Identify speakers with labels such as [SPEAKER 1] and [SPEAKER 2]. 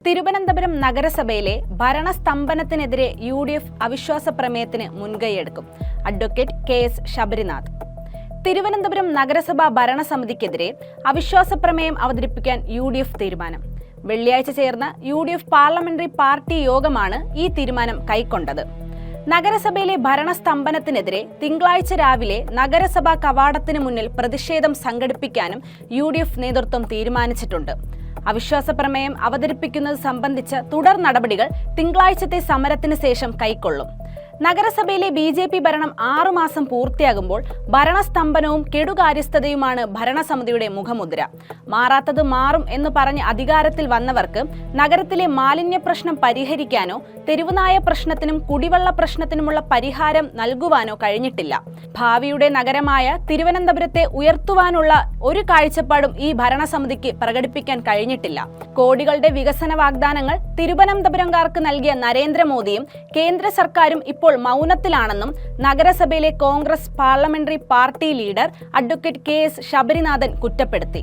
[SPEAKER 1] തിരുവനന്തപുരം നഗരസഭയിലെ ഭരണസ്തംഭനത്തിനെതിരെ UDF അവിശ്വാസ പ്രമേയത്തിന് മുൻകൈയെടുക്കും. Advocate KS Sabarinath. തിരുവനന്തപുരം നഗരസഭാ ഭരണസമിതിക്കെതിരെ അവിശ്വാസ പ്രമേയം അവതരിപ്പിക്കാൻ UDF തീരുമാനം. വെള്ളിയാഴ്ച ചേർന്ന UDF പാർലമെന്ററി പാർട്ടി യോഗമാണ് ഈ തീരുമാനം കൈക്കൊണ്ടത്. നഗരസഭയിലെ ഭരണസ്തംഭനത്തിനെതിരെ തിങ്കളാഴ്ച രാവിലെ നഗരസഭാ കവാടത്തിന് മുന്നിൽ പ്രതിഷേധം സംഘടിപ്പിക്കാനും UDF നേതൃത്വം തീരുമാനിച്ചിട്ടുണ്ട്. അവിശ്വാസ പ്രമേയം അവതരിപ്പിക്കുന്നത് സംബന്ധിച്ച തുടർ നടപടികൾ തിങ്കളാഴ്ചത്തെ സമരത്തിന് ശേഷം കൈക്കൊള്ളും. നഗരസഭയിലെ BJP ഭരണം 6 മാസം പൂർത്തിയാകുമ്പോൾ ഭരണസ്തംഭനവും കെടുകാര്യസ്ഥതയുമാണ് ഭരണസമിതിയുടെ മുഖമുദ്ര. മാറാത്തത് മാറും എന്ന് പറഞ്ഞ് അധികാരത്തിൽ വന്നവർക്ക് നഗരത്തിലെ മാലിന്യ പ്രശ്നം പരിഹരിക്കാനോ തെരുവുനായ പ്രശ്നത്തിനും കുടിവെള്ള പ്രശ്നത്തിനുമുള്ള പരിഹാരം നൽകുവാനോ കഴിഞ്ഞിട്ടില്ല. ഭാവിയുടെ നഗരമായ തിരുവനന്തപുരത്തെ ഉയർത്തുവാനുള്ള ഒരു കാഴ്ചപ്പാടും ഈ ഭരണസമിതിക്ക് പ്രകടിപ്പിക്കാൻ കഴിഞ്ഞിട്ടില്ല. കോടികളുടെ വികസന വാഗ്ദാനങ്ങൾ തിരുവനന്തപുരംകാർക്ക് നൽകിയ നരേന്ദ്രമോദിയും കേന്ദ്ര സർക്കാരും ഇപ്പോൾ മൗനത്തിലാണെന്നും നഗരസഭയിലെ Congress parliamentary party leader advocate KS Sabarinathan കുറ്റപ്പെടുത്തി.